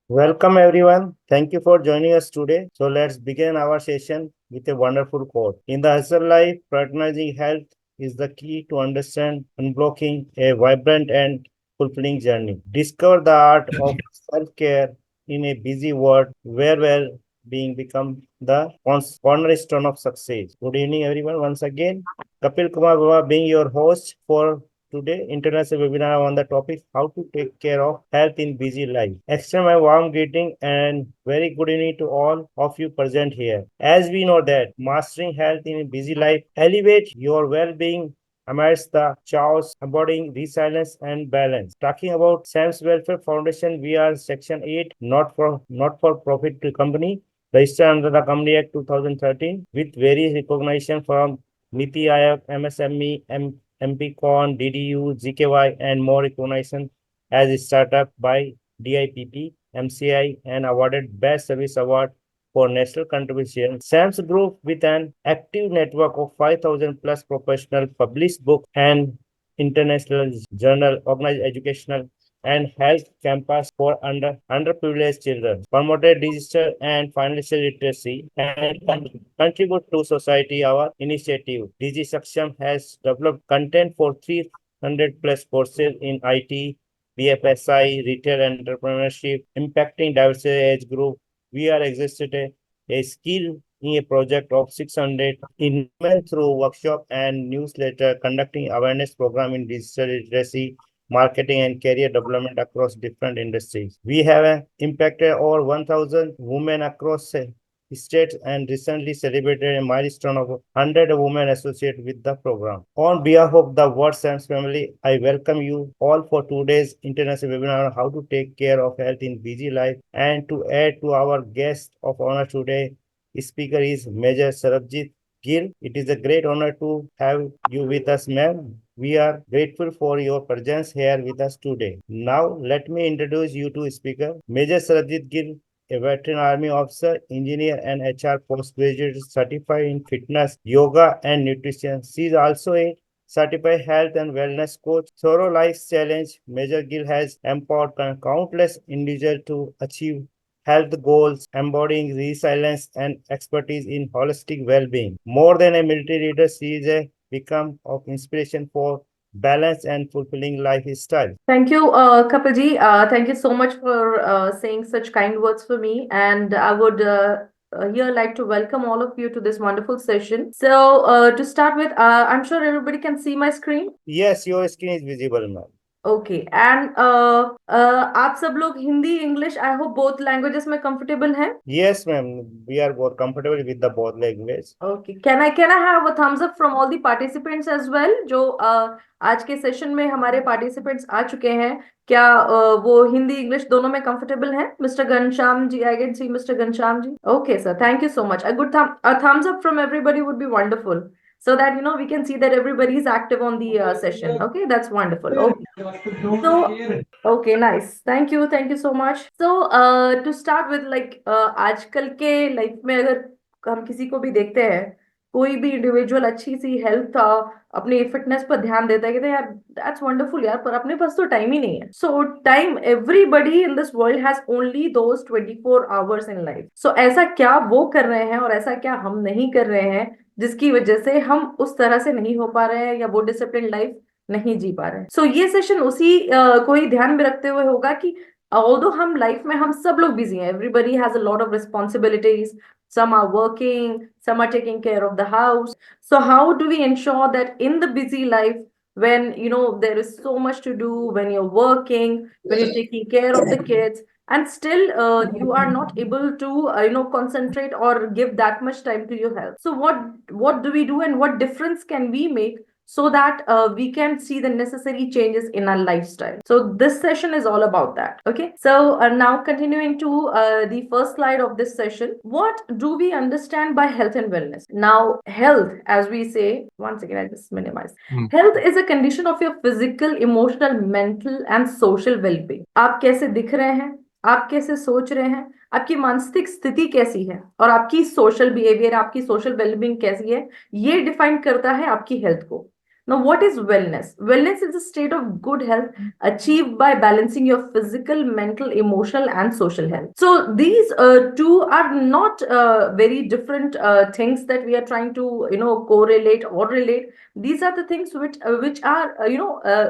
Welcome everyone. Thank you for joining us today. So let's begin our session with a wonderful quote. In the hustle life, prioritizing health is the key to understand unblocking a vibrant and fulfilling journey. Discover the art of self-care in a busy world where well-being become the cornerstone of success. Good evening, everyone. Once again, Kapil Kumar Baba being your host for today international webinar on the topic how to take care of health in busy life. Extend my warm greeting and very good evening to all of you present here. As we know that mastering health in a busy life elevate your well-being amidst the chaos, embodying resilience and balance. Talking about Sam's Welfare Foundation, we are Section 8, not for profit company, registered under the Company Act 2013, with various recognition from NITI Aayog, MSME, MPCon, DDU, ZKY, and more recognition as a startup by DIPP, MCI, and awarded Best Service Award for national contribution. SAMS Group, with an active network of 5,000 plus professional published books and international journal, organized educational and health campus for underprivileged children, promoted digital and financial literacy, and contribute to society. Our initiative, DIGISAKSHAM, has developed content for 300 plus courses in IT, BFSI, retail entrepreneurship, impacting diverse age group. We are existed a skill in a project of 600 investment through workshop and newsletter, conducting awareness program in digital literacy, marketing and career development across different industries. We have impacted over 1,000 women across states and recently celebrated a milestone of 100 women associated with the program. On behalf of the World Science family, I welcome you all for today's international webinar on how to take care of health in busy life. And to add to our guest of honor today, speaker is Major Sarabjit Gill. It is a great honor to have you with us, ma'am. We are grateful for your presence here with us today. Now, let me introduce you to speaker Major Sarabjit Gill, a veteran army officer, engineer, and HR postgraduate certified in fitness, yoga, and nutrition. She is also a certified health and wellness coach. Thorough life challenge, Major Gill has empowered countless individuals to achieve health goals, embodying resilience and expertise in holistic well-being. More than a military leader, she is a become of inspiration for balanced and fulfilling lifestyle. Thank you, Kapilji. Thank you so much for saying such kind words for me. And I would here like to welcome all of you to this wonderful session. So, to start with, I'm sure everybody can see my screen. Yes, your skin is visible, ma'am. Okay and आप सब लोग Hindi English I hope both languages में comfortable हैं. Yes, ma'am. We are both comfortable with the both language. Okay can I have a thumbs up from all the participants as well जो आज के session में हमारे पार्टिसिपेंट्स आ चुके हैं. क्या वो हिंदी इंग्लिश दोनों में कंफर्टेबल हैं? Mister Ghanshyam ji, I can see mister Ghanshyam ji. Okay sir, thank you so much. A good thumbs up from everybody would be wonderful, so that we can see that everybody is active on the session. Okay, that's wonderful. Okay, so okay, nice. Thank you so much. So to start with, like आजकल के life में अगर हम किसी को भी देखते हैं, कोई भी इंडिविजुअल अच्छी सी हेल्थ अपनी फिटनेस पर ध्यान देता है, कहते हैं यार दैट्स वंडरफुल यार, पर अपने पास तो टाइम ही नहीं है. So time, everybody in this world has only those 24 hours in life. So ऐसा क्या वो कर रहे हैं और ऐसा क्या हम नहीं कर रहे हैं जिसकी वजह से हम उस तरह से नहीं हो पा रहे हैं या वो डिसिप्लिन लाइफ नहीं जी पा रहे हैं. सो ये सेशन उसी को ही ध्यान में रखते हुए होगा कि ऑल्दो हम लाइफ में हम सब लोग बिजी हैं, everybody has a lot of responsibilities, some are working, some are taking care of the house. So how do we ensure that in the busy life, when there is so much to do, when you're working, when you're taking care of the kids, and still you are not able to concentrate or give that much time to your health? So what do we do, and what difference can we make so that we can see the necessary changes in our lifestyle? So this session is all about that. Okay, so now continuing to the first slide of this session, what do we understand by health and wellness? Now, health, as we say, once again I just minimize. Health is a condition of your physical, emotional, mental and social well-being. आप कैसे दिख रहे हैं, आप कैसे सोच रहे हैं, आपकी मानसिक स्थिति कैसी है, और आपकी सोशल बिहेवियर, आपकी सोशल वेलबींग कैसी है, ये डिफाइन करता है आपकी हेल्थ को. Now, what is wellness? Wellness is a state of good health achieved by balancing your physical, mental, emotional, and social health. So these two are not very different things that we are trying to correlate or relate. These are the things which are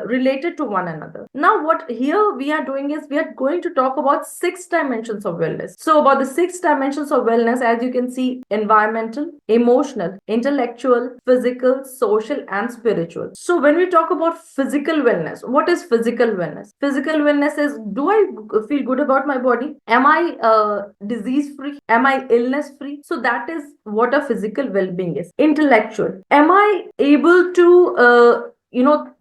related to one another. Now, what here we are doing is we are going to talk about 6 dimensions of wellness. So about the 6 dimensions of wellness, as you can see: environmental, emotional, intellectual, physical, social, and spiritual. So when we talk about physical wellness, what is physical wellness? Physical wellness is, do I feel good about my body? Am I disease free? Am I illness free? So that is what a physical well-being is. Intellectual, am I able to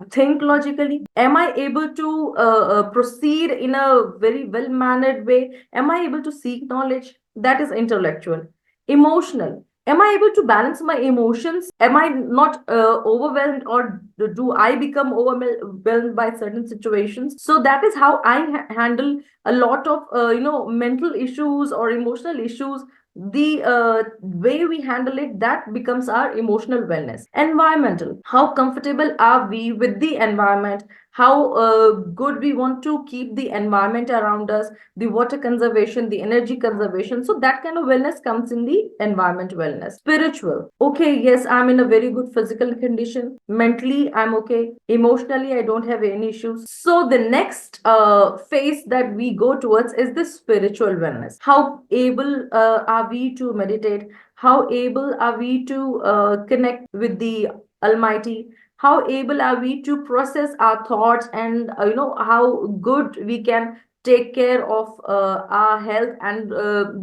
think logically? Am I able to proceed in a very well mannered way? Am I able to seek knowledge? That is intellectual. Emotional, am I able to balance my emotions? Am I not overwhelmed, or do I become overwhelmed by certain situations? So that is how I handle a lot of mental issues or emotional issues. The way we handle it, that becomes our emotional wellness. Environmental, how comfortable are we with the environment? How good we want to keep the environment around us, the water conservation, the energy conservation. So that kind of wellness comes in the environment wellness. Spiritual, okay, yes, I'm in a very good physical condition. Mentally, I'm okay. Emotionally, I don't have any issues. So the next phase that we go towards is the spiritual wellness. How able are we to meditate? How able are we to connect with the Almighty? How able are we to process our thoughts, and how good we can take care of our health and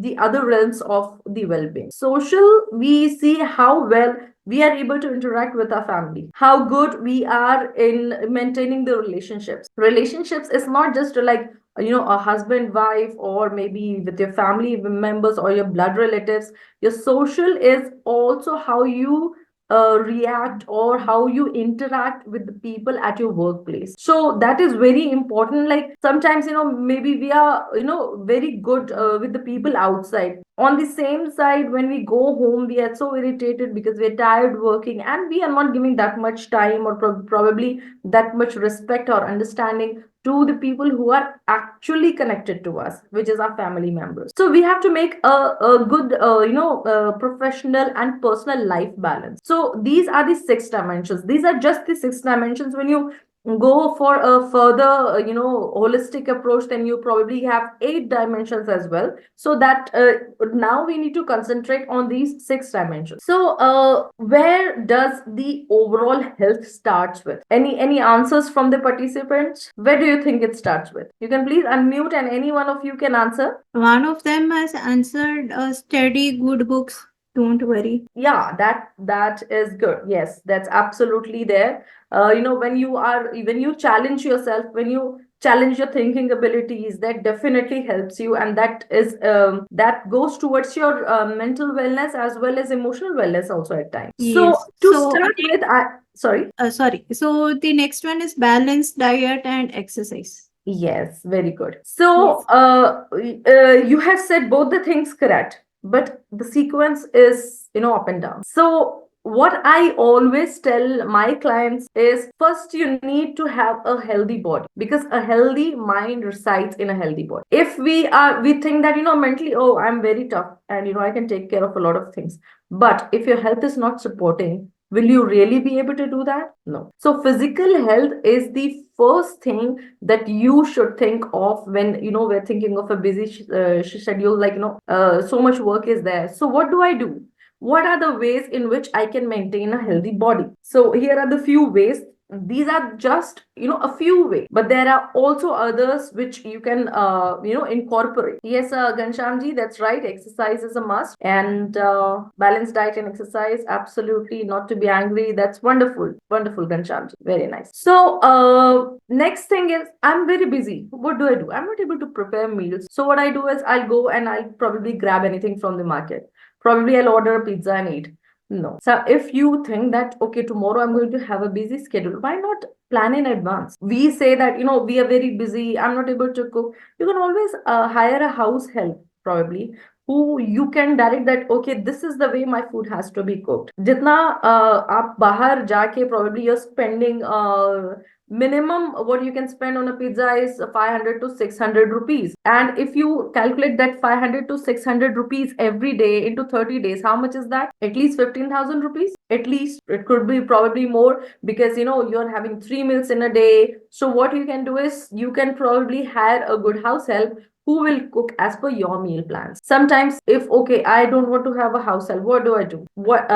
the other realms of the well-being. Social, we see how well we are able to interact with our family, how good we are in maintaining the relationships is not just like a husband wife, or maybe with your family members or your blood relatives. Your social is also how you react, or how you interact with the people at your workplace. So that is very important. Like sometimes maybe we are very good with the people outside. On the same side, when we go home, we are so irritated because we're tired working, and we are not giving that much time, or probably that much respect or understanding to the people who are actually connected to us, which is our family members. So we have to make a good professional and personal life balance. So these are the 6 dimensions. These are just the 6 dimensions. When you go for a further holistic approach, then you probably have 8 dimensions as well. So that now we need to concentrate on these 6 dimensions. So where does the overall health starts with? Any answers from the participants? Where do you think it starts with? You can please unmute, and any one of you can answer. One of them has answered study good books. Don't worry. Yeah, that is good. Yes, that's absolutely there. When you challenge yourself, when you challenge your thinking abilities, that definitely helps you, and that goes towards your mental wellness as well as emotional wellness also at times. So Yes. to So, start with, I sorry. sorry. So the next one is balanced diet and exercise. Yes, very good. Yes. So, you have said both the things correct, but the sequence is, up and down. So, what I always tell my clients is, first you need to have a healthy body, because a healthy mind resides in a healthy body. If we think that, mentally, oh, I'm very tough, and, I can take care of a lot of things. But if your health is not supporting, will you really be able to do that? No. So physical health is the first thing that you should think of when we're thinking of a busy schedule, like so much work is there. So what do I do? What are the ways in which I can maintain a healthy body? So here are the few ways. These are just a few ways, but there are also others which you can incorporate. Yes, Ghanshyamji, that's right. Exercise is a must, and balanced diet and exercise, absolutely not to be angry. That's wonderful, wonderful, Ghanshyamji. Very nice. So next thing is, I'm very busy. What do I do? I'm not able to prepare meals. So what I do is, I'll go and I'll probably grab anything from the market. Probably I'll order a pizza and eat. No. So if you think that, okay, tomorrow I'm going to have a busy schedule, why not plan in advance? We say that, we are very busy, I'm not able to cook. You can always hire a house help, probably, who you can direct that, okay, this is the way my food has to be cooked. जितना आप बाहर जाके probably you're spending minimum what you can spend on a pizza is 500 to 600 rupees, and if you calculate that 500 to 600 rupees every day into 30 days, how much is that? At least 15,000 rupees. At least it could be probably more, because you're having 3 meals in a day. So what you can do is you can probably hire a good house help who will cook as per your meal plans. Sometimes, if okay, I don't want to have a house help, what do I do? What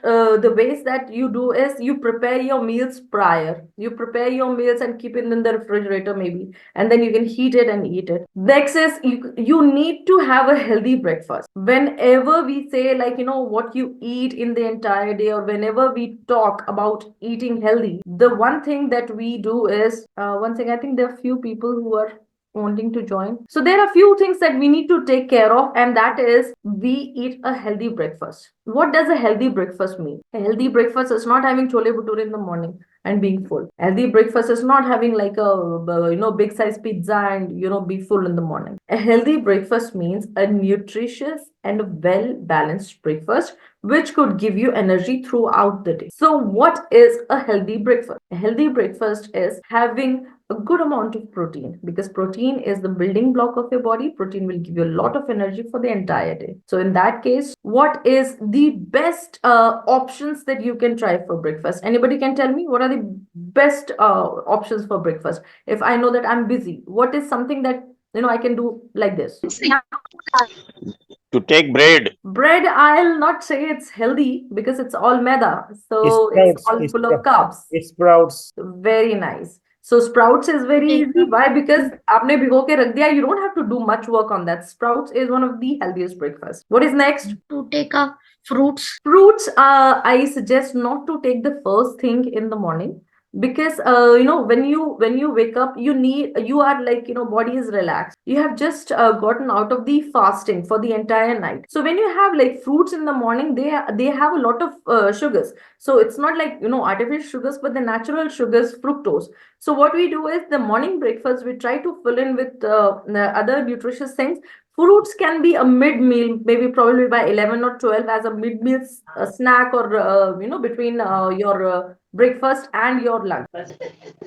the ways that you do is you prepare your meals prior. You prepare your meals and keep it in the refrigerator maybe, and then you can heat it and eat it. Next is you need to have a healthy breakfast. Whenever we say, like, what you eat in the entire day, or whenever we talk about eating healthy, the one thing that we do is one thing. I think there are few people who are wanting to join. So there are few things that we need to take care of, and that is we eat a healthy breakfast. What does a healthy breakfast mean? A healthy breakfast is not having chole bhature in the morning and being full. Healthy breakfast is not having like a big size pizza and be full in the morning. A healthy breakfast means a nutritious and well balanced breakfast which could give you energy throughout the day. So what is a healthy breakfast? A healthy breakfast is having a good amount of protein, because protein is the building block of your body. Protein will give you a lot of energy for the entire day. So in that case, what is the best options that you can try for breakfast? Anybody can tell me what are the best options for breakfast? If I know that I'm busy, what is something that I can do like this? To take bread. Bread, I'll not say it's healthy because it's all maida, so it's Sprouts, all full of carbs. sprouts. Very nice. So sprouts is very easy. Why? Because आपने भिगो के रख दिया. You don't have to do much work on that. Sprouts is one of the healthiest breakfast. What is next? To take a fruits. Fruits, I suggest not to take the first thing in the morning, because when you wake up, you are like, body is relaxed. You have just gotten out of the fasting for the entire night. So when you have like fruits in the morning, they have a lot of sugars. So it's not like artificial sugars, but the natural sugars, fructose. So what we do is the morning breakfast we try to fill in with the other nutritious things. Fruits can be a mid meal, maybe probably by 11 or 12, as a mid meal snack, or between your breakfast and your lunch.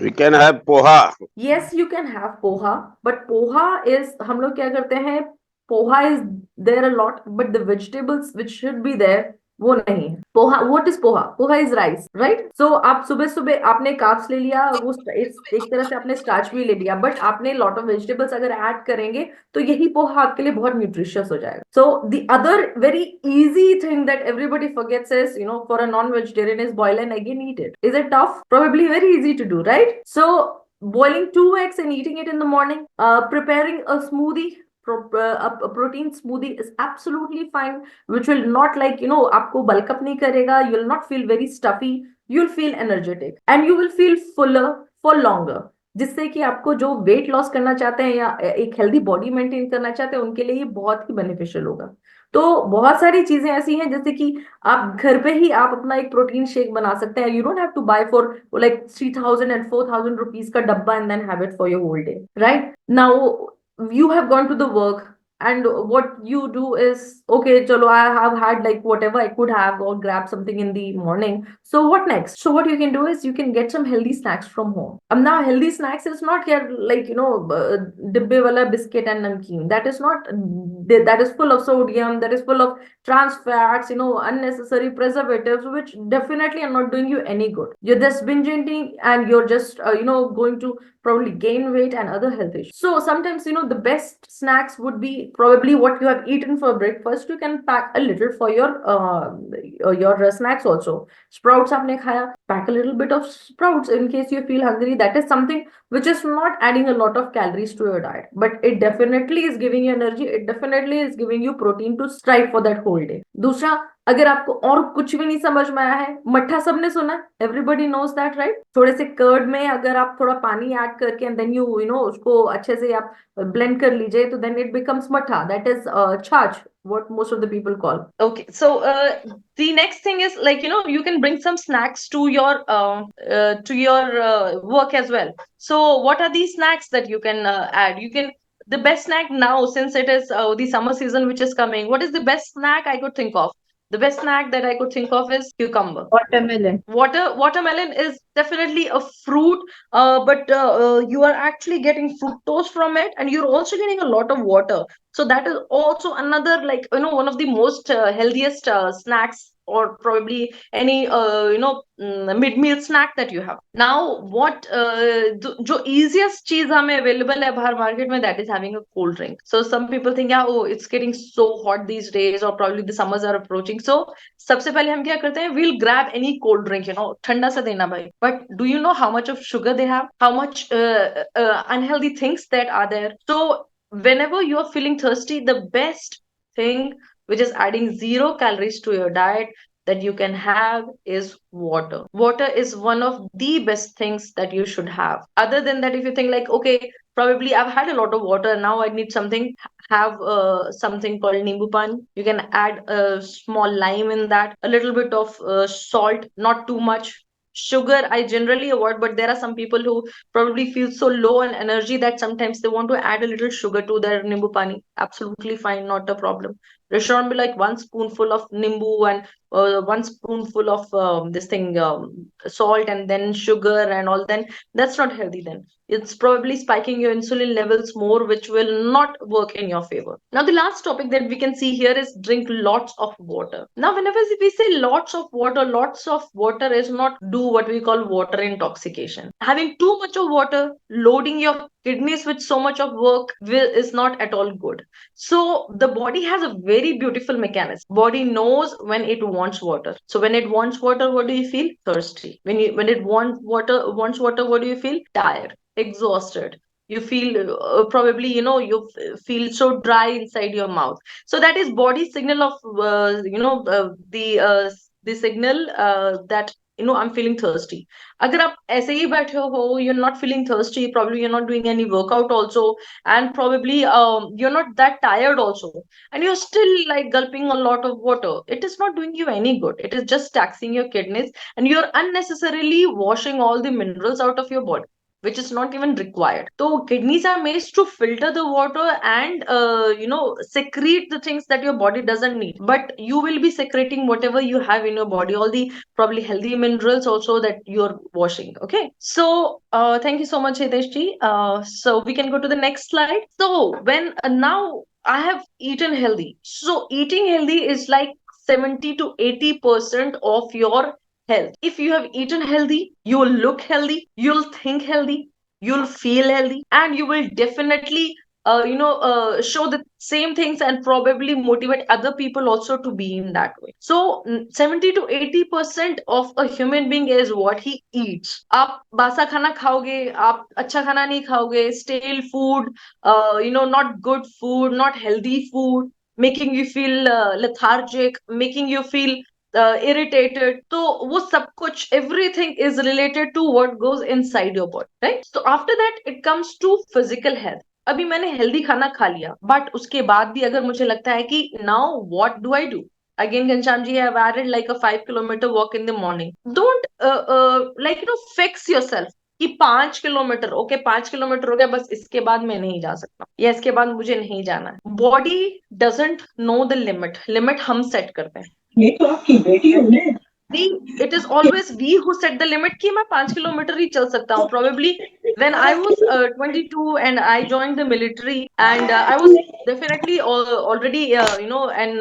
We can have poha. Yes, you can have poha, but poha is, हम लोग क्या करते हैं, poha is there a lot, but the vegetables which should be there वो नहीं है. Poha, what is poha? Poha is rice, right? So आप सुबह सुबह आपने कार्ब्स ले लिया, वो एक तरह से आपने स्टार्च भी ले लिया, बट आपने लॉट ऑफ वेजिटेबल्स अगर ऐड करेंगे तो यही पोहा आपके लिए बहुत न्यूट्रिशियस हो जाएगा. So the other very easy thing that everybody forgets is, for a non-vegetarian, is boil an egg and eat it. Is it tough? Probably very easy to do, right? So boiling 2 eggs and eating it in the morning, preparing a smoothie, a protein smoothie is absolutely fine, which will not, like, आपको bulk up नहीं करेगा. You will not feel very stuffy. You'll feel energetic and you will feel fuller for longer, जिससे कि आपको जो weight loss करना चाहते हैं या एक हेल्दी बॉडी मेंटेन करना चाहते हैं, उनके लिए ये बहुत ही बेनिफिशियल होगा. तो बहुत सारी चीजें ऐसी हैं, जैसे कि आप घर पे ही आप अपना एक प्रोटीन शेक बना सकते हैं. You don't have to buy for like 3,000 and 4,000 rupees का डब्बा and then have it for your whole day, right? Now you have gone to the work, and what you do is, okay, chalo, I have had like whatever I could have or grab something in the morning. So what next? So what you can do is you can get some healthy snacks from home. Now healthy snacks is not here like dibbe wala biscuit and namkeen. That is not, that is full of sodium, that is full of trans fats, unnecessary preservatives, which definitely are not doing you any good. You're just binge eating and you're just going to probably gain weight and other health issues. So sometimes, the best snacks would be probably what you have eaten for breakfast. You can pack a little for your snacks also. Sprouts आपने खाया, pack a little bit of sprouts in case you feel hungry. That is something which is not adding a lot of calories to your diet, but it definitely is giving you energy. It definitely is giving you protein to strive for that whole day. दूसरा, अगर आपको और कुछ भी नहीं समझ में आया है, मट्ठा सबने सुना, एवरीबडी नोज दैट, राइट? थोड़े से कर्ड में अगर आप थोड़ा पानी ऐड करके एंड देन उसको अच्छे से आप blend कर लीजिए, तो then it becomes matha. That is छाछ, what most of the people call. Okay, so the next thing is, like, you can bring some snacks to your work as well. So what are these snacks that you can add? You can the best snack now, since it is the summer season which is coming, what is the best snack I could think of? The best snack that I could think of is cucumber. Watermelon. Watermelon is definitely a fruit, but you are actually getting fructose from it, and you're also getting a lot of water. So that is also another, like, one of the most healthiest snacks, or probably any mid-meal snack that you have. Now, what जो easiest चीज हमें available है बाहर market में, that is having a cold drink. So some people think, yeah, oh, it's getting so hot these days, or probably the summers are approaching. So सबसे पहले हम क्या करते हैं, we'll grab any cold drink, ठंडा सा देना भाई. But do you know how much of sugar they have, how much unhealthy things that are there? So whenever you are feeling thirsty, the best thing which is adding 0 calories to your diet that you can have is water. Water is one of the best things that you should have. Other than that, if you think like, okay, probably I've had a lot of water, now I need something, have something called nimbu pani. You can add a small lime in that, a little bit of salt, not too much. Sugar I generally avoid, but there are some people who probably feel so low on energy that sometimes they want to add a little sugar to their nimbu pani. Absolutely fine, not a problem. There should be like one spoonful of nimbu and one spoonful of this thing, salt, and then sugar and all. Then that's not healthy. Then it's probably spiking your insulin levels more, which will not work in your favor. Now, the last topic that we can see here is drink lots of water. Now, whenever we say lots of water is not do what we call water intoxication. Having too much of water, loading your kidneys with so much of work is not at all good. So the body has a very beautiful mechanism. Body knows when it wants water. So when it wants water, what do you feel? Thirsty. When it wants water, what do you feel? Tired, exhausted. You feel probably, you feel so dry inside your mouth. So that is body signal of the signal that I'm feeling thirsty. अगर आप ऐसे ही बैठे हो, you're not feeling thirsty, probably you're not doing any workout also, and probably you're not that tired also, and you're still like gulping a lot of water, it is not doing you any good. It is just taxing your kidneys, and you're unnecessarily washing all the minerals out of your body, which is not even required. So kidneys are made to filter the water and secrete the things that your body doesn't need. But you will be secreting whatever you have in your body, all the probably healthy minerals also that you're washing. Okay. So thank you so much, Hitesh ji. So we can go to the next slide. So when now I have eaten healthy. So eating healthy is like 70 to 80% of your health. If you have eaten healthy, you will look healthy, you'll think healthy, you'll feel healthy, and you will definitely show the same things and probably motivate other people also to be in that way. So 70 to 80% of a human being is what he eats. आप बासा खाना खाओगे, आप अच्छा खाना नहीं खाओगे, stale food, not good food, not healthy food, making you feel lethargic, making you feel irritated. तो वो सब कुछ, everything is related to what goes inside your body, right? So after that it comes to physical health. अभी मैंने healthy खाना खा लिया, but उसके बाद भी अगर मुझे लगता है कि now what do I do, again Ghanshyam ji have added like a 5 kilometer walk in the morning. Don't fix yourself कि 5 किलोमीटर, ओके 5 किलोमीटर हो गया, बस इसके बाद मैं नहीं जा सकता, या इसके बाद मुझे नहीं जाना है. Body doesn't know the limit हम सेट करते हैं. ये तो आपकी बेटी है. It is always we who set the limit कि मैं 5 किलोमीटर ही चल सकता हूँ. Probably when I was 22 and I joined the military, and I was definitely already in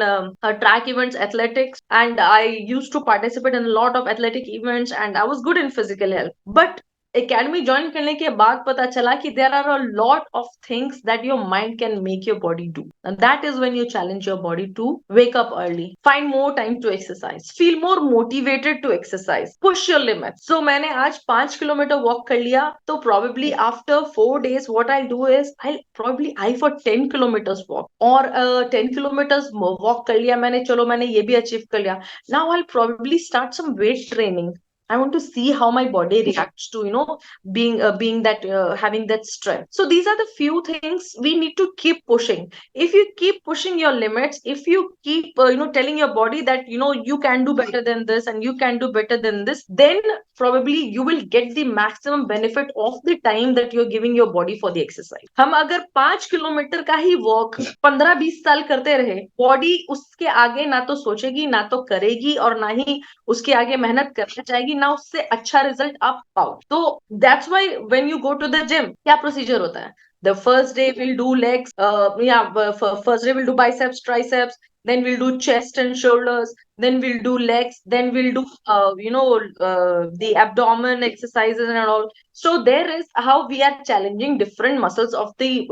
track events, athletics, and I used to participate in a lot of athletic events, and I was good in physical health. But academy join करने के बाद पता चला कि there are a lot of things that your mind can make your body do, and that is when you challenge your body to wake up early, find more time to exercise, feel more motivated to exercise, push your limits. So मैंने आज 5 kilometre walk कर लिया, तो probably after 4 days what I'll do is I'll probably I for 10 kilometers walk, और 10 kilometers walk कर लिया मैंने, चलो मैंने ये भी achieve कर लिया. Now I'll probably start some weight training. I want to see how my body reacts to, being that, having that strength. So these are the few things we need to keep pushing. If you keep pushing your limits, if you keep, telling your body that, you can do better than this and you can do better than this, then probably you will get the maximum benefit of the time that you're giving your body for the exercise. हम अगर 5 kilometre का ही walk 15-20 साल करते रहे, body उसके आगे ना तो सोचेगी, ना तो करेगी, और ना ही उसके आगे मेहनत करना चाहेगी, ना उससे अच्छा रिजल्ट आप पाओ. तो that's why when you go to the gym, क्या प्रोसीजर होता है? The first day we'll do legs, first day we'll do biceps, triceps, then we'll do chest and shoulders, then we'll do legs, then we'll do, the abdomen exercises and all. So there is how we are challenging different muscles of the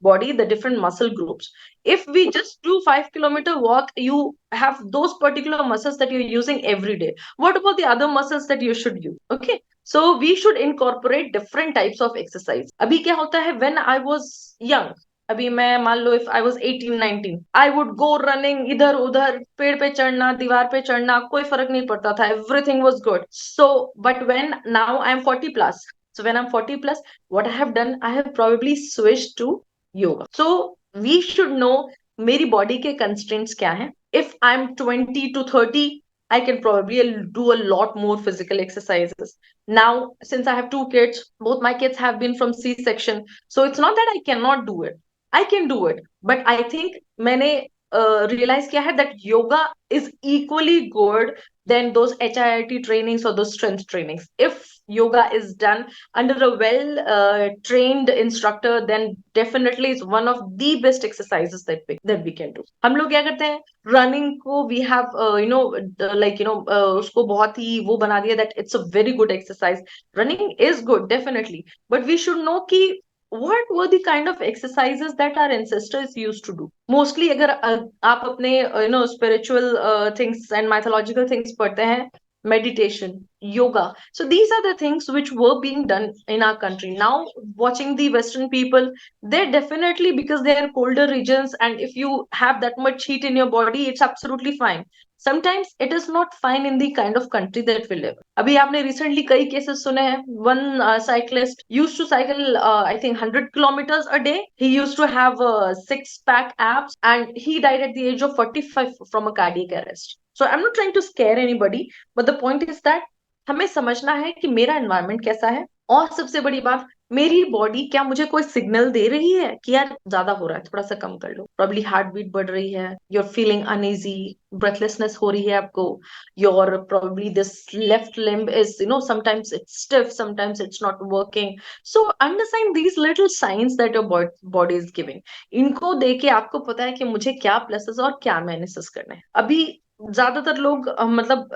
body, the different muscle groups. If we just do 5 kilometer walk, you have those particular muscles that you're using every day. What about the other muscles that you should use? Okay, so we should incorporate different types of exercise. अभी क्या होता है, when I was young, अभी मैं मान लो if I was 18-19, I would go running इधर उधर, पेड़ पे चढ़ना, दीवार पे चढ़ना, कोई फर्क नहीं पड़ता था, everything was good. So but when now I am 40 plus, so when I'm 40 plus, what I have done, I have probably switched to yoga. So we should know मेरी body के constraints क्या हैं. If I'm 20 to 30, I can probably do a lot more physical exercises. Now, since I have 2 kids, both my kids have been from C-section. So it's not that I cannot do it. I can do it. But I think मैंने realize किया है that yoga is equally good than those HIIT trainings or those strength trainings. If yoga is done under a well trained instructor, then definitely it's one of the best exercises that we can do. हम लोग क्या करते हैं, running को we have उसको बहुत ही वो बना दिया that it's a very good exercise. Running is good definitely, but we should know कि what were the kind of exercises that our ancestors used to do. Mostly अगर आप अपने spiritual things and mythological things पढ़ते हैं, meditation, yoga, so these are the things which were being done in our country. Now watching the Western people, they're definitely, because they are colder regions, and if you have that much heat in your body, it's absolutely fine. Sometimes it is not fine in the kind of country that we live. अभी आपने recently कई cases सुने हैं. One cyclist used to cycle, I think 100 kilometers a day. He used to have 6-pack abs, and he died at the age of 45 from a cardiac arrest. So I'm not trying to scare anybody, but the point is that हमें समझना है कि मेरा environment कैसा है, और सबसे बड़ी बात, मेरी बॉडी क्या मुझे कोई सिग्नल दे रही है कि यार ज्यादा हो रहा है, थोड़ा सा कम कर लो. प्रॉब्ली हार्ट बीट बढ़ रही है, you're feeling uneasy, breathlessness हो रही है आपको, your probably this left limb is, sometimes it's stiff, sometimes it's not working. So understand these little signs that your body is giving. इनको देके आपको पता है कि मुझे क्या प्लसेस और क्या माइनसेस करने हैं. अभी ज्यादातर लोग मतलब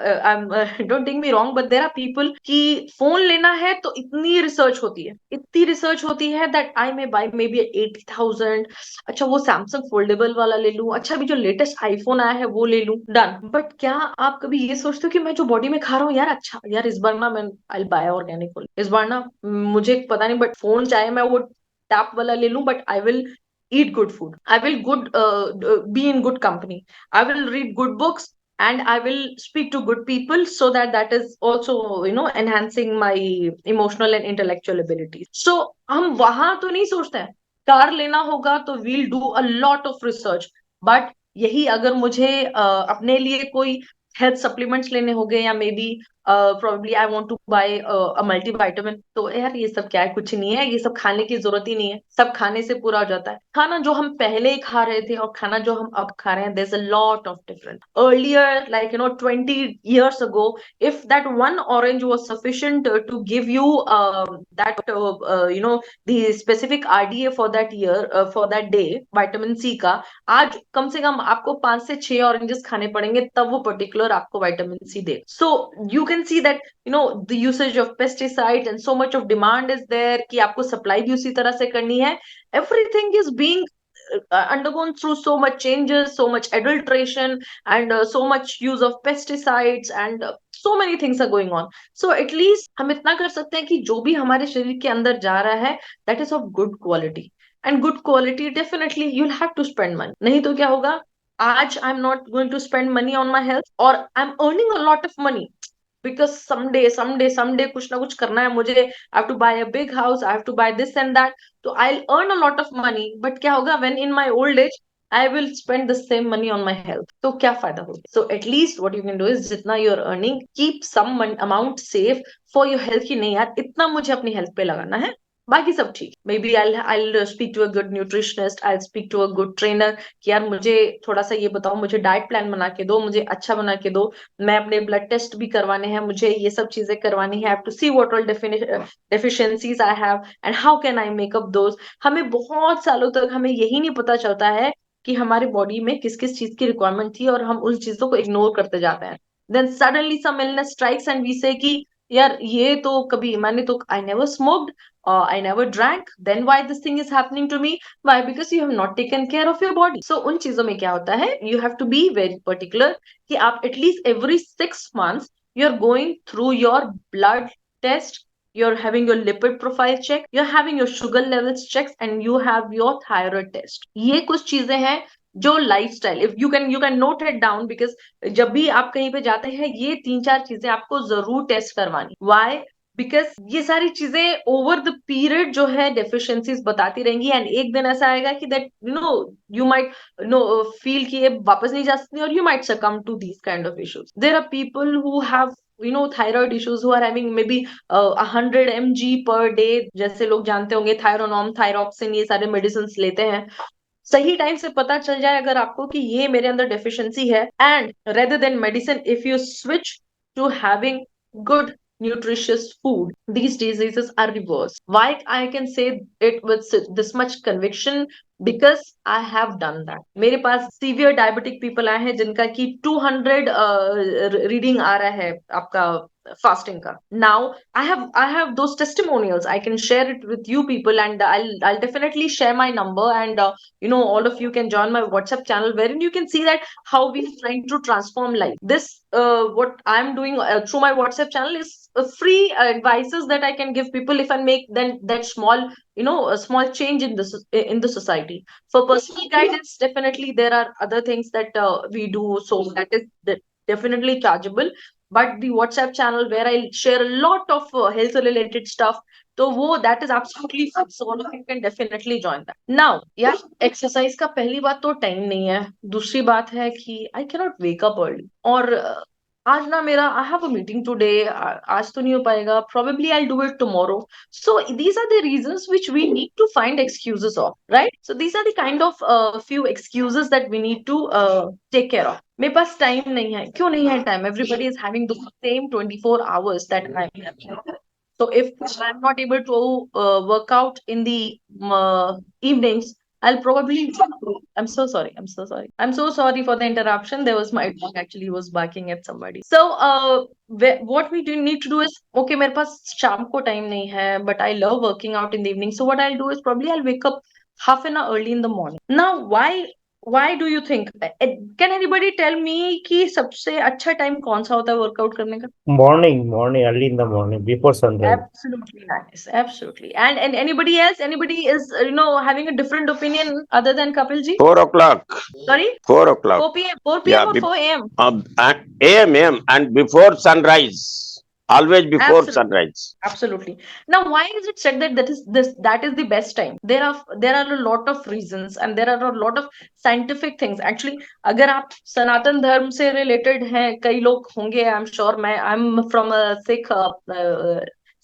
don't take me wrong, but there are people कि फोन लेना है तो इतनी रिसर्च होती है that I may buy maybe 80,000. अच्छा वो सैमसंग फोल्डेबल वाला ले लूं, अच्छा अभी जो लेटेस्ट आईफोन आया है वो ले लूं, डन. बट क्या आप कभी ये सोचते हो कि मैं जो बॉडी में खा रहा हूँ यार, अच्छा यार इस बार ना मैं आई बाय ऑर्गेनिक, इस बार ना मुझे पता नहीं, बट फोन चाहे मैं वो टैप वाला ले लूं, but I will eat good food, I will be in good company, I will read good books, and I will speak to good people, so that is also enhancing my emotional and intellectual abilities. So हम वहां तो नहीं सोचते हैं. Car लेना होगा तो we'll do a lot of research, but यही अगर मुझे अपने लिए कोई हेल्थ सप्लीमेंट्स लेने होंगे, या may be probably I want to buy a multivitamin, तो यार ये सब क्या है, कुछ नहीं है, ये सब खाने की जरूरत ही नहीं है, सब खाने से पूरा हो जाता है. खाना जो हम पहले खा रहे थे और खाना जो हम अब खा रहे हैं, there's a lot of difference. Earlier, like 20 years ago, if that one orange was sufficient to give you that the specific RDA for that year, for that day, vitamin C का, आज कम से कम आपको 5 से 6 ऑरेंजेस खाने पड़ेंगे तब वो particular आपको विटामिन सी दे. So you can see that the usage of pesticides and so much of demand is there कि आपको सप्लाई भी उसी तरह से करनी है. Everything is being undergone through so much changes, so much adulteration, and so much use of pesticides, and so many things are going on. So at least हम इतना कर सकते हैं कि जो भी हमारे शरीर के अंदर जा रहा है, that is of good quality. And good quality, definitely you'll have to spend money. नहीं तो क्या होगा, आज I'm not going to spend money on my health, or I'm earning a lot of money, because someday कुछ ना कुछ करना है मुझे, I have to buy a big house, I have to buy this and that, तो I'll earn a lot of money, but क्या होगा when in my old age I will spend the same money on my health, तो क्या फायदा होगा? So at least what you can do is जितना you're earning, keep some amount safe for your health, कि नहीं यार इतना मुझे अपनी health पे लगाना है, बाकी सब ठीक. Maybe I'll speak to a good nutritionist, I'll speak to a good trainer कि यार मुझे थोड़ा सा ये बताओ, मुझे डाइट प्लान बना के दो, मुझे अच्छा बना के दो, मैं अपने ब्लड टेस्ट भी करवाने हैं, मुझे ये सब चीजें करवानी है, I have to see what all deficiencies I have and how can I make up those. हमें बहुत सालों तक हमें यही नहीं पता चलता है कि हमारी बॉडी में किस किस चीज की रिक्वायरमेंट थी और हम उन चीजों को इग्नोर करते जाते हैं. Then suddenly some illness strikes and we say कि यार ये तो कभी मैंने तो I never smoked, I never drank, then why this thing is happening to me? Why? Because you have not taken care of your body. So उन चीजों में क्या होता है, you have to be very particular कि आप at least every 6 months you're going through your blood test, you're having your lipid profile check, you're having your sugar levels checks, and you have your thyroid test. ये कुछ चीजें हैं जो lifestyle, if you can note it down, because जब भी आप कहीं पे जाते हैं ये 3-4 चीजें आपको जरूर टेस्ट करवानी. वाई? बिकॉज ये सारी चीजें ओवर द पीरियड जो है डेफिशिएंसीज बताती रहेंगी, एंड एक दिन ऐसा आएगा कि दैट यू माइट फील कि ये वापस नहीं जा सकती, और you might succumb to these kind of issues. There are people who have thyroid issues who are having maybe 100 mg per day, जैसे लोग जानते होंगे थायरोनॉम, थायरोक्सिन, ये सारे मेडिसिन लेते हैं. सही टाइम से पता चल जाए अगर आपको कि ये मेरे अंदर डेफिशिएंसी है, and rather than medicine if you switch to having good nutritious food, these diseases are reversed. Why I can say it with this much conviction? Because I have done that. मेरे पास severe diabetic people आए हैं जिनका कि 200 reading आ रहा है आपका fasting का. Now I have those testimonials, I can share it with you people, and I'll definitely share my number, and all of you can join my WhatsApp channel wherein you can see that how we are trying to transform life. This what I'm doing through my WhatsApp channel is free advices that I can give people if I make then that small a small change in the society. For personal guidance, definitely there are other things that we do, so that is definitely chargeable. But the WhatsApp channel where I share a lot of health related stuff, तो वो that is absolutely fun. So all of you can definitely join that. Now, यार exercise का पहली बात तो time नहीं है, दूसरी बात है कि I cannot wake up early, और आज ना मेरा आई हैव अ मीटिंग टुडे, आज तो नहीं हो पाएगा, probably I'll do it tomorrow. So these are the reasons which we need to find excuses of, right? So these are the kind of few excuses that we need to take care of. मेरे पास time नहीं है, क्यों नहीं है time? Everybody is having the same 24 hours that I'm having. So if I'm not able to work out in the evenings, I'll probably. I'm so sorry. I'm so sorry. I'm so sorry for the interruption. There was my dog actually was barking at somebody. So what we do need to do is, okay, मेरे पास शाम को time नहीं है, but I love working out in the evening. So what I'll do is probably I'll wake up half an hour early in the morning. Now, why do you think? Can anybody tell me कि सबसे अच्छा time कौन सा होता है workout करने का? Morning, early in the morning, before sunrise. Absolutely nice, absolutely. And anybody else? Anybody is having a different opinion other than Kapil ji? 4 o'clock. Sorry, 4 o'clock. 4 p.m. 4 p.m. Yeah, or 4 a.m. AM, and before sunrise. Always before Absolutely. sunrise. Absolutely. Now, why is it said that that is the best time? There are a lot of reasons, and there are a lot of scientific things. Actually, अगर आप सनातन धर्म से related हैं, कई लोग होंगे, I'm sure. I'm from a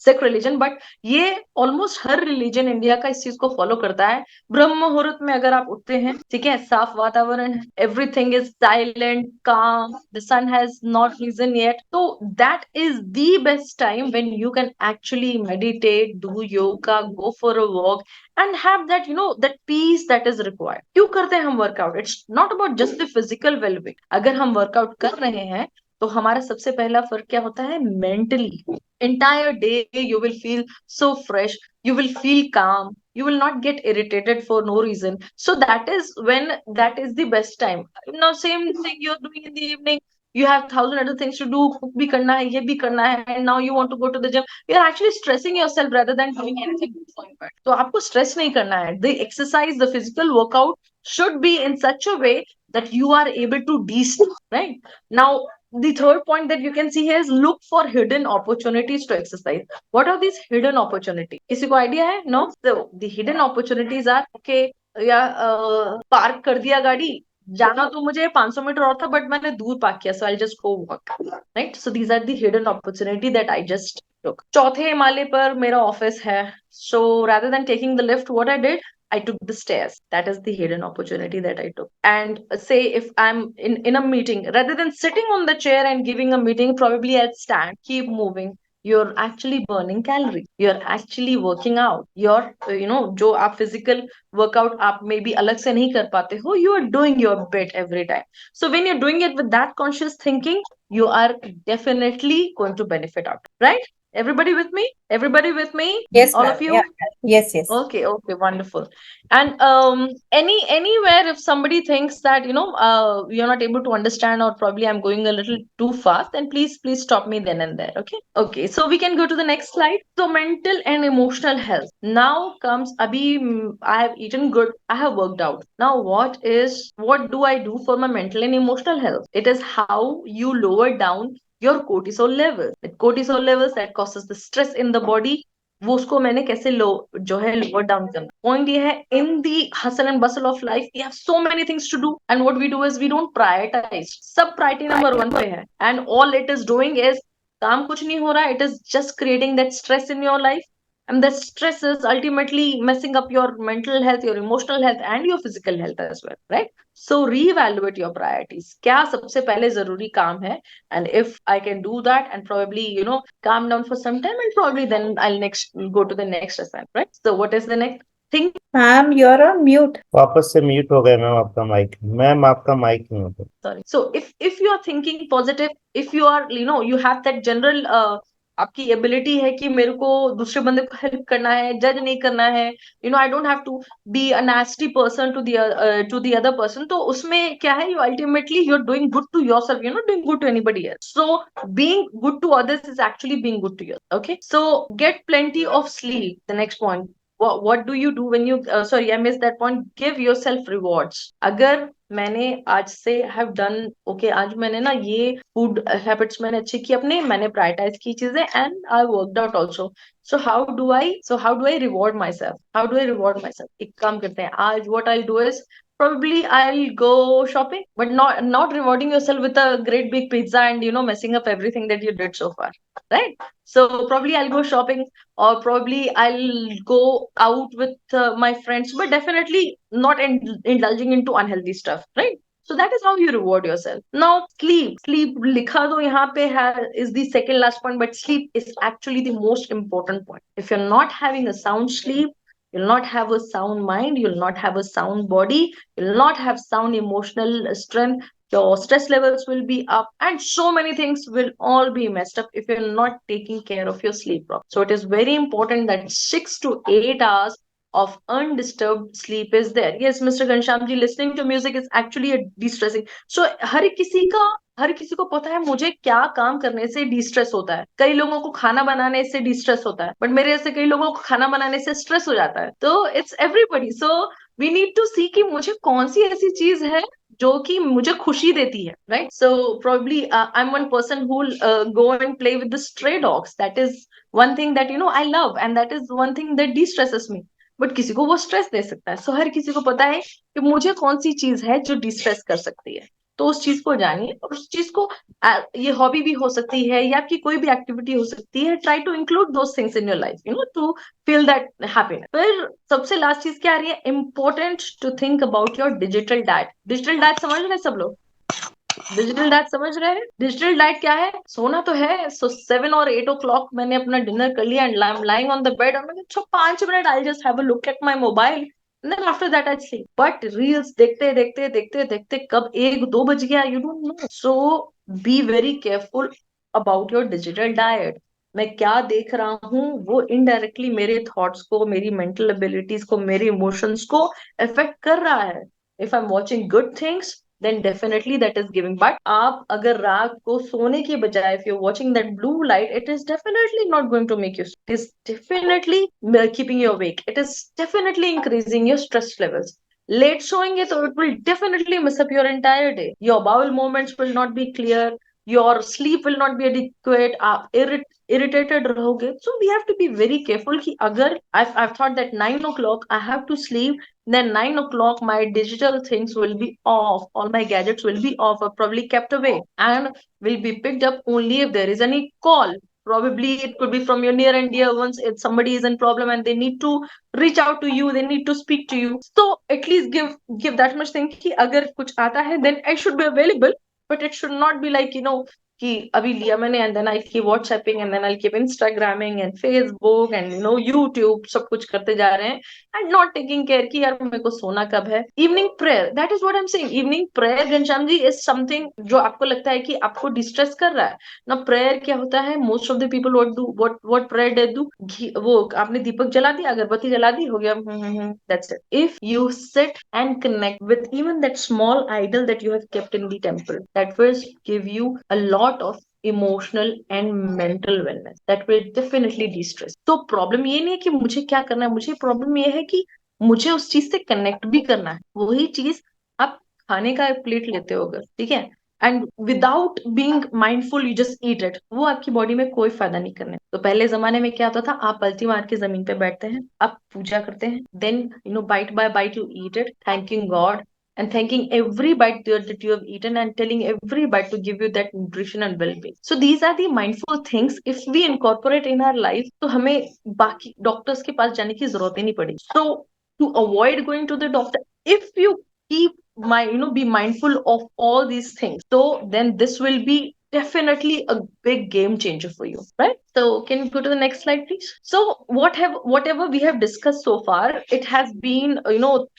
Sikh religion, but ये almost हर religion India का इस चीज को follow करता है. ब्रह्म मुहूर्त में अगर आप उठते हैं, ठीक है, साफ वातावरण है, everything is silent, calm, the sun has not risen yet, so that is the best time when you can actually meditate, do yoga, go for a walk, and have that that peace that is required. क्यों करते हैं हम workout? It's not about just the physical well-being. अगर हम workout कर रहे हैं तो हमारा सबसे पहला फर्क क्या होता है? Mentally. entire day you will feel so fresh, you will feel calm, you will not get irritated for no reason. So that is the best time. Now same thing you're doing in the evening, you have 1,000 other things to do, cook bhi karna hai, ye bhi karna hai, and now you want to go to the gym. You're actually stressing yourself rather than doing anything for you. So आपको stress नहीं करना है. The exercise, the physical workout should be in such a way that you are able to de-stress, right? Now the third point that you can see here is look for hidden opportunities to exercise. What are these hidden opportunities? किसी को idea है? No? So the hidden opportunities are okay, या park कर दिया गाड़ी, जाना तो मुझे 500 मीटर और था बट मैंने दूर पार्क किया, so I'll just go walk, right? So these are the hidden opportunity that I just took. चौथे माले पर मेरा ऑफिस है, so rather than taking the lift, what I did, I took the stairs. That is the hidden opportunity that I took. And say if I'm in a meeting, rather than sitting on the chair and giving a meeting, probably I'd stand, keep moving. You're actually burning calories. You're actually working out. You're, जो आप physical workout आप maybe अलग से नहीं कर पाते हो, you are doing your bit every time. So when you're doing it with that conscious thinking, you are definitely going to benefit out, right? Everybody with me? Everybody with me? Yes, All ma'am. of you? Yeah. Yes, yes. Okay, wonderful. And anywhere if somebody thinks that you're not able to understand, or probably I'm going a little too fast, then please stop me then and there. Okay, so we can go to the next slide. So mental and emotional health. Now comes Abhi, I have eaten good, I have worked out. Now what do I do for my mental and emotional health? It is how you lower down your cortisol levels. With cortisol levels that causes the stress in the body, वो उसको मैंने कैसे लो जो है lower down करना. Point ये है, in the hustle and bustle of life we have so many things to do, and what we do is we don't prioritise. सब प्रायोरिटी नंबर 1 पे है, and all it is doing is काम कुछ नहीं हो रहा है, it is just creating that stress in your life, and that stress is ultimately messing up your mental health, your emotional health, and your physical health as well, right? So reevaluate your priorities. क्या सबसे पहले जरूरी काम है? And if I can do that and probably calm down for some time, and probably then I'll next go to the next assignment, right? So what is the next thing? Ma'am, you're on mute. वापस से mute हो गया ma'am आपका mic. Ma'am आपका mic नहीं होता. Sorry. So if you are thinking positive, if you are you have that general आपकी ability है कि मेरे को दूसरे बंदे को हेल्प करना है, जज नहीं करना है, I don't have to be a nasty person to the other person, तो उसमें क्या है, you ultimately you are doing good to yourself, you not doing good to anybody else. So being good to others is actually being good to your. Okay, so get plenty of sleep. The next point, what do you do when you sorry I missed that point. Give yourself rewards. अगर मैंने आज से have done okay, आज मैंने ना ये food habits मैंने अच्छे किए अपने, मैंने प्रायोरिटाइज की चीजें, and I worked out also. So how do I reward my self? एक काम करते हैं, आज what I do is probably I'll go shopping, but not rewarding yourself with a great big pizza and messing up everything that you did so far, right? So probably I'll go shopping, or probably I'll go out with my friends, but definitely not indulging into unhealthy stuff, right? So that is how you reward yourself. Now sleep likha do yahan pe hai, is the second last point, but sleep is actually the most important point. If you're not having a sound sleep, you'll not have a sound mind, you'll not have a sound body, you'll not have sound emotional strength, your stress levels will be up, and so many things will all be messed up if you're not taking care of your sleep. So it is very important that 6 to 8 hours of undisturbed sleep is there. Yes, Mr. Ghanshyam ji, listening to music is actually a de-stressing. So हर किसी को पता है मुझे क्या काम करने से distress होता है. कई लोगों को खाना बनाने से डिस्ट्रेस होता है, बट मेरे ऐसे कई लोगों को खाना बनाने से स्ट्रेस हो जाता है. तो it's everybody. So we need to see कि मुझे कौन सी ऐसी चीज है जो कि मुझे खुशी देती है, right? So probably I am one person who go and play with the stray dogs. That is one thing that I love, and that is one thing that de-stresses me. But किसी को वो stress दे सकता है. सो हर किसी को पता है कि मुझे कौन सी चीज है जो डिस्ट्रेस कर सकती है, तो उस चीज को जानिए, और उस चीज को ये हॉबी भी हो सकती है या आपकी कोई भी एक्टिविटी हो सकती है. Try to include those things in your life, to feel that happiness. फिर सबसे लास्ट चीज क्या आ रही है, important to think about your digital diet. Digital diet समझ रहे हैं सब लोग? डिजिटल डाइट समझ रहे हैं? डिजिटल डाइट क्या है? सोना तो है, सो 7 और 8 o'clock मैंने अपना डिनर कर लिया, and I am lying on the bed, और मैंने 5 minute I just have a look at my mobile, and then after that I sleep. But reels देखते देखते देखते देखते कब 1-2 बज गया, you don't know. So be very careful about your digital diet. मैं क्या देख रहा हूँ वो इनडायरेक्टली मेरे थॉट्स को, मेरी मेंटल एबिलिटीज को, मेरे इमोशंस को इफेक्ट कर रहा है. If I am watching good things, then definitely that is giving. But आप अगर रात को सोने के बजाय if you're watching that blue light, it is definitely not going to make you, it is definitely keeping you awake, it is definitely increasing your stress levels. Late showing it, so it will definitely mess up your entire day. Your bowel movements will not be clear, your sleep will not be adequate, आप irritated रहोगे. So we have to be very careful कि अगर I've thought that 9 o'clock I have to sleep, then 9 o'clock my digital things will be off, all my gadgets will be off or probably kept away and will be picked up only if there is any call. Probably it could be from your near and dear ones if somebody is in problem and they need to reach out to you, they need to speak to you. So at least give that much thing कि अगर कुछ आता है then I should be available, but it should not be like, कि अभी लिया मैंने and then I'll keep WhatsApping and then I'll keep Instagramming and Facebook and YouTube, सब कुछ करते जा रहे हैं and not taking care कि यार मेरे को सोना कब है. Evening prayer, that is what I'm saying. Evening prayer, Ghanshyam ji, is something जो आपको लगता है कि आपको डिस्ट्रेस कर रहा है ना. प्रेयर क्या होता है, most of the people what prayer they do, वो आपने दीपक जला दिया, अगरबत्ती जला दी, हो गया, that's it. If you sit and connect with even that small idol that you have kept in the temple, that will give you a lot of emotional and mental wellness, that will definitely de-stress. तो problem ये नहीं है कि मुझे क्या करना है, मुझे प्रॉब्लम ये है कि मुझे उस चीज से कनेक्ट भी करना है. वही चीज आप खाने का एक प्लेट लेते हो अगर, ठीक है, and without being mindful you just eat it, वो आपकी बॉडी में कोई फायदा नहीं करने. तो पहले जमाने में क्या होता था, आप पलटी मार के जमीन पे बैठते हैं, आप पूजा करते हैं, then bite by bite you eat it, thanking God and thanking every bite that you have eaten and telling every bite to give you that nutrition and well-being. So these are the mindful things. If we incorporate in our life, तो हमें बाकी doctors के पास जाने की जरूरत ही नहीं पड़ेगी. So to avoid going to the doctor, if you keep be mindful of all these things, so then this will be definitely a big game changer for you, right? So can you go to the next slide, please? So whatever we have discussed so far, it has been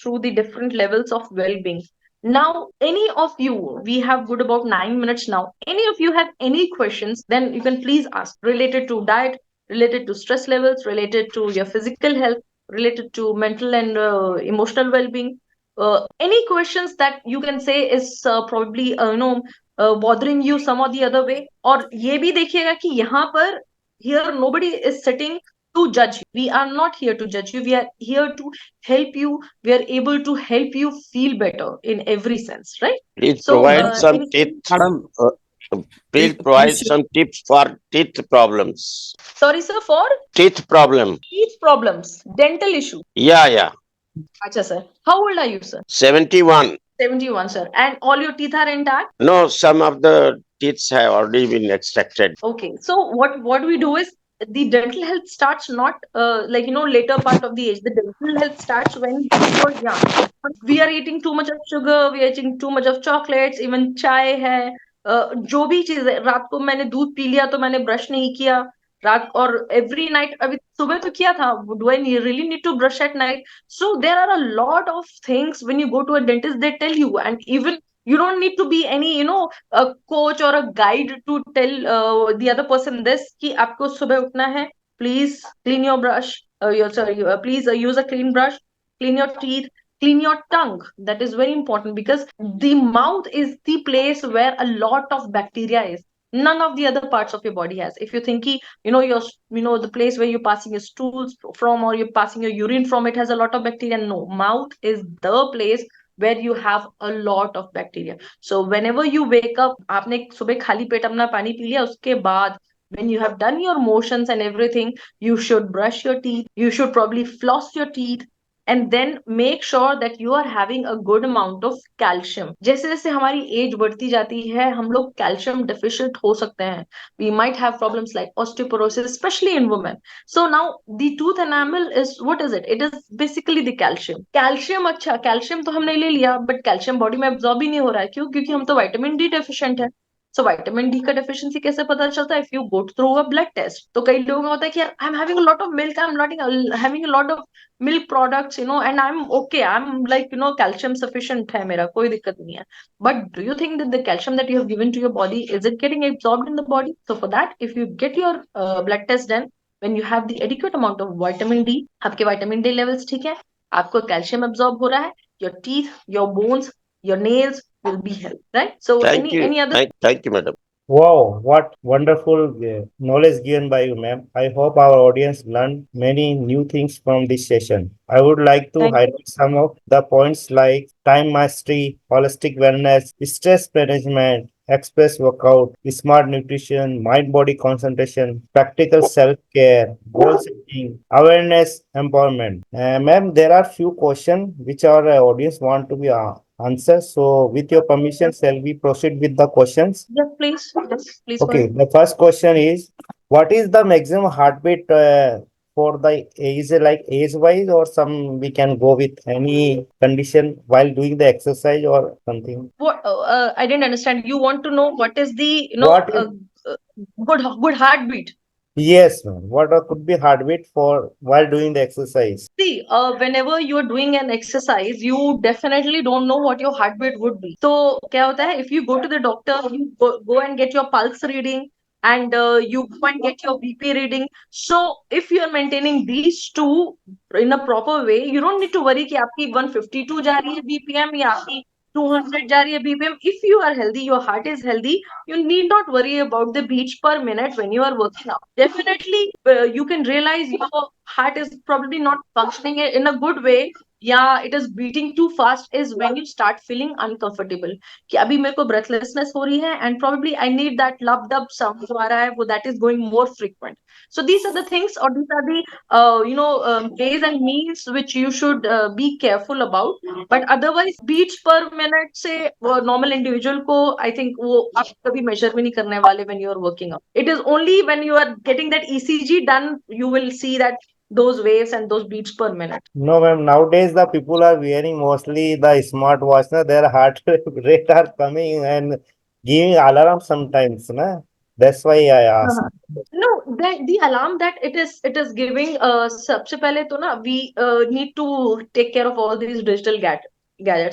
through the different levels of well-being. Now any of you, we have good about 9 minutes now, any of you have any questions, then you can please ask, related to diet, related to stress levels, related to your physical health, related to mental and emotional well-being, any questions that you can say is probably bothering you some or the other way. और ये भी देखिएगा कि यहाँ पर here nobody is sitting to judge you. We are not here to judge you, we are here to help you, we are able to help you feel better in every sense, right? Please So provide some teeth. Madam, Please provide some tips for teeth problems. sorry sir, for Teeth problem. teeth problems, dental issue. Yeah. Acha sir, how old are you sir? 71. 71 sir, and all your teeth are intact? No, some of the teeth have already been extracted. Okay, so what we do is, the dental health starts not later part of the age. The dental health starts when you're young. We are eating too much of sugar, we are eating tू much of chocolates, even चाय है, जो भी चीज है, रात को मैंने दूध पी लिया तो मैंने ब्रश नहीं किया रात, और एवरी नाइट, अभी सुबह तो किया था, do I really need to brush at night? So there are a lot of things when you go to a dentist, they tell you, and even you don't need to be any a coach or a guide to tell the other person this कि आपको सुबह उठना है, please clean your brush, please use a clean brush, clean your teeth, clean your tongue. That is very important because the mouth is the place where a lot of bacteria is. None of the other parts of your body has. If you think your the place where you're passing your stools from or you're passing your urine from, it has a lot of bacteria. No, mouth is the place where you have a lot of bacteria. So whenever you wake up, आपने सुबह खाली पेट अपना पानी P लिया, उसके बाद when you have done your motions and everything, you should brush your teeth, you should probably floss your teeth, and then make sure that you are having a good amount of calcium. जैसे जैसे हमारी as बढ़ती जाती है, हम लोग calcium deficient हो सकते हैं. We might have problems like osteoporosis, especially in women. So now the tooth enamel is, what is it? It is basically the calcium. Calcium, अच्छा calcium तो हमने ले लिया, but calcium बॉडी में absorb ही नहीं हो रहा है. क्यों? क्योंकि हम तो विटामिन डी डेफिशिएंट है. So vitamin D का deficiency कैसे पता चलता है? If you go through a blood test. तो कई लोगों में होता है कि यार I'm having a lot of milk, having a lot of milk products, and I'm okay, I'm like, calcium sufficient है मेरा, कोई दिक्कत नहीं है. But do you think that the calcium that you have given to your body, is it getting absorbed in the body? So for that, if you get your blood test done, when you have the adequate amount of vitamin D, आपके vitamin D levels ठीक है, आपको calcium absorb हो रहा है, your teeth, your bones, your nails will be healthy, right? So Thank you. any other? Thank you, madam. Wow, what wonderful knowledge given by you, ma'am. I hope our audience learned many new things from this session. I would like to Thank you. highlight some of the points like time mastery, holistic wellness, stress management, express workout, smart nutrition, mind body concentration, practical self care, goal setting, awareness, empowerment. Ma'am, there are few questions which our audience want to be answered. So, with your permission, shall we proceed with the questions? Yes, please. Yes, please go Okay, ahead. the first question is, what is the maximum heartbeat for the is it like age wise or some we can go with any condition while doing the exercise or something? What I didn't understand. You want to know what is the What is uh, good heartbeat? yes, ma'am. What could be heartbeat for while doing the exercise? See, whenever you are doing an exercise, you definitely don't know what your heartbeat would be. So, क्या होता है? If you go to the doctor, you go and get your pulse reading, and you go and get your BP reading. So, if you are maintaining these two in a proper way, you don't need to worry कि आपकी 152 जा रही है BPM या आपकी 200 जा रही है BPM. If you are healthy, your heart is healthy, you need not worry about the beats per minute when you are working out. Definitely, you can realize your heart is probably not functioning in a good way. Yeah, it is beating too fast is when you start feeling uncomfortable कि अभी मेरे को breathlessness हो रही है and probably I need that lub dub sound जो आ रहा है वो that is going more frequent. So these are the things or these are the ways and means which you should be careful about. But otherwise beats per minute से normal individual को I think वो आप कभी measure भी नहीं करने वाले when you are working out. It is only when you are getting that ECG done you will see that those waves and those beats per minute. No, ma'am. Nowadays, the people are wearing mostly the smartwatch. Na? Their heart rate are coming and giving alarm sometimes. Na? That's why I asked. Uh-huh. No, the alarm that it is giving सबसे पहले तो ना we need to take care of all these digital gadgets.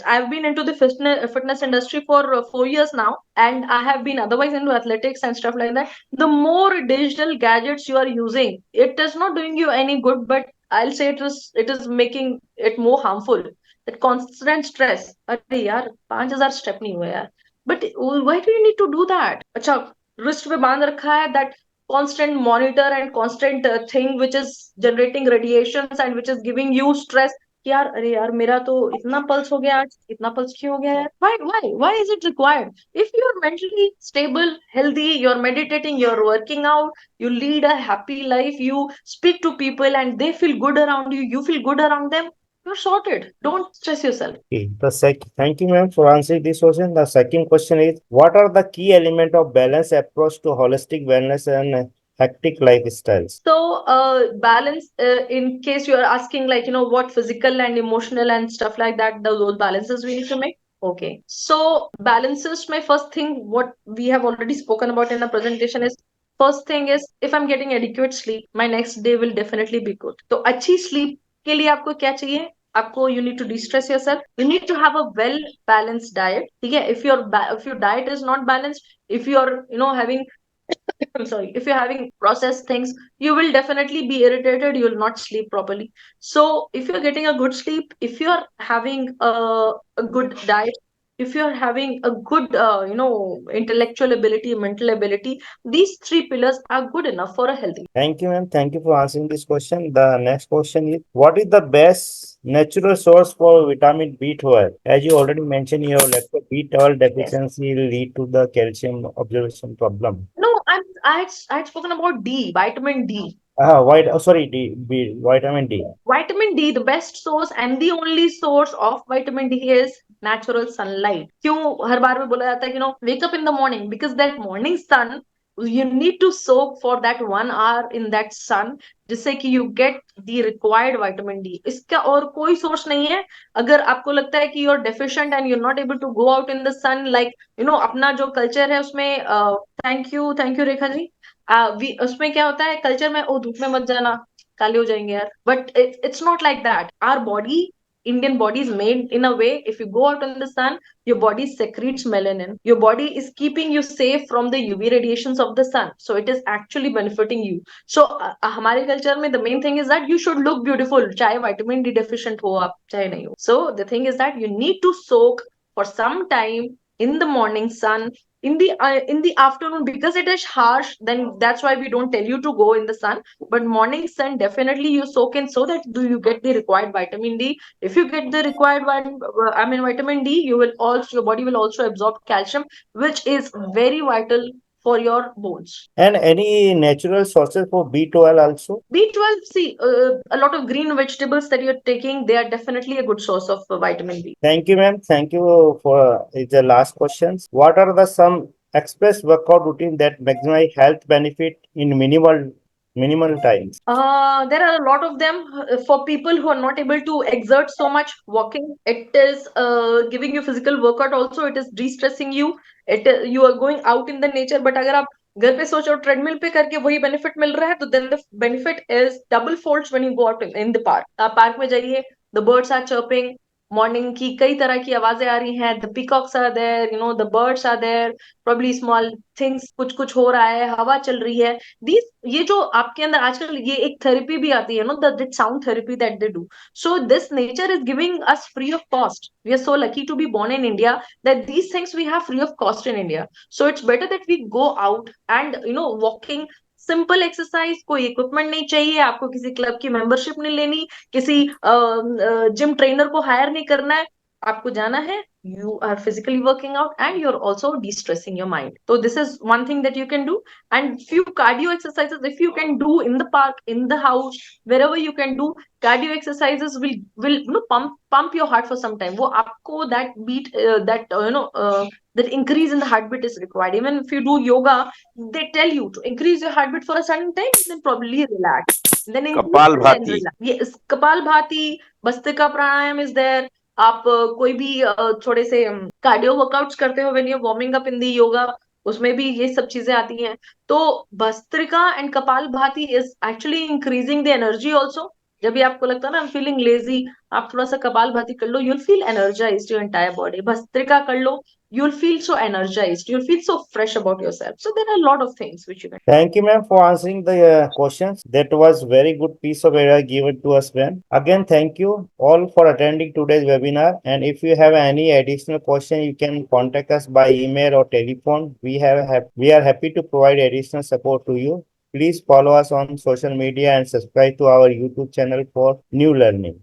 I've been into the fitness industry for 4 years now, and I have been otherwise into athletics and stuff like that. The more digital gadgets you are using, it is not doing you any good, but I'll say it is making it more harmful. That constant stress. अरे यार 5,000 step नहीं हुए यार. But why do you need to do that? अच्छा wrist पे बांध रखा है that constant monitor and constant thing which is generating radiations and which is giving you stress कि यार अरे यार मेरा तो इतना पल्स हो गया आज इतना पल्स क्यों हो गया यार why is it required if you are mentally stable healthy you're meditating you're working out you lead a happy life you speak to people and they feel good around you you feel good around them you're sorted don't stress yourself. Okay. Thank you, ma'am, for answering this question. The second question is, what are the key element of balanced approach to holistic wellness and hectic lifestyles? So, balance, in case you are asking, like, what physical and emotional and stuff like that, those balances we need to make. Okay. So, balances, my first thing, what we have already spoken about in the presentation is first thing is if I'm getting adequate sleep, my next day will definitely be good. तो अच्छी sleep के लिए आपको क्या चाहिए? आपको you need to de-stress yourself. You need to have a well balanced diet. ठीक है? If your diet is not balanced, if you're having I'm sorry, if you're having processed things, you will definitely be irritated. You will not sleep properly. So, if you're getting a good sleep, if you're having a good diet, if you're having a good, intellectual ability, mental ability, these three pillars are good enough for a healthy. Thank you, ma'am. Thank you for answering this question. The next question is, what is the best natural source for vitamin B12? As you already mentioned, your lecture B12 deficiency will lead to the calcium absorption problem. No, I had spoken about D, vitamin D. Vitamin D. Vitamin D, the best source and the only source of vitamin D is natural sunlight. क्यों हर बार में बोला जाता है कि wake up in the morning because that morning sun you need to soak for that 1 hour in that sun जिससे कि you get the required vitamin D. इसका और कोई सोर्स नहीं है. अगर आपको लगता है कि you're deficient and you're not able to go out in the sun like अपना जो कल्चर है उसमें थैंक यू रेखा जी. उसमें क्या होता है कल्चर में ओ धूप में मत जाना काले हो जाएंगे यार but it's not like that our body Indian body is made in a way if you go out in the sun your body secretes melanin your body is keeping you safe from the UV radiations of the sun so it is actually benefiting you so हमारे culture में the main thing is that you should look beautiful चाहे vitamin D deficient हो आप चाहे नहीं हो so the thing is that you need to soak for some time in the morning sun in the afternoon, because it is harsh, then that's why we don't tell you to go in the sun. But morning sun, definitely you soak in, so that do you get the required vitamin D. If you get the required vitamin D, you will also, your body will also absorb calcium, which is very vital for your bones. And any natural sources for B12 also? B12, see, a lot of green vegetables that you're taking, they are definitely a good source of vitamin B. Thank you, ma'am. Thank you for the last questions. What are the some express workout routine that maximize health benefit in minimal times? There are a lot of them for people who are not able to exert so much. Walking, it is giving you physical workout also. It is de-stressing you. You are going out in the nature. But अगर आप घर पे सोचो treadmill पे करके वही benefit मिल रहा है, तो then the benefit is double folds when you go out in the park. आप पार्क में जाइए, the birds are chirping. Morning की कई तरह की आवाजें आ रही हैं. The peacocks are there, you know, the birds are there, probably small things, कुछ कुछ हो रहा है, हवा चल रही है. दीज, ये जो आपके अंदर आजकल ये एक थेरेपी भी आती है, no, that sound therapy that they do. So this nature is giving us free of cost. We are so lucky to be born in India that these things we have free of cost in India. So it's better that we go out and, you know, walking, simple exercise, कोई equipment नहीं चाहिए आपको, किसी club की membership नहीं लेनी, किसी gym trainer को हायर नहीं करना है. आपको जाना है, you are physically working out and you're also de-stressing your mind. So this is one thing that you can do. And few cardio exercises, if you can do in the park, in the house, wherever you can do cardio exercises, will you know, pump your heart for some time. वो आपको that beat, that increase in the heartbeat is required. Even if you do yoga, they tell you to increase your heartbeat for a certain time, then probably relax, then increase, then Kapalbhati. relax. Yes, Kapalbhati, Bhastrika pranayam is there. आप कोई भी थोड़े से cardio workouts करते हो, when you warming up in the yoga, उसमें भी ये सब चीजें आती हैं. तो भस्त्रिका एंड कपाल भाती is actually increasing the energy also. जब भी आपको लगता है ना, आई एम फीलिंग लेजी, आप थोड़ा सा कपाल भाती कर लो, you'll feel energised your entire body. Bhastrika कर लो, you'll feel so energized, you'll feel so fresh about yourself. So there are a lot of things which you can. Thank you, ma'am, for answering the questions. That was very good piece of advice given to us, ma'am. Again, thank you all for attending today's webinar. And if you have any additional question, you can contact us by email or telephone. We are happy to provide additional support to you. Please follow us on social media and subscribe to our YouTube channel for new learning.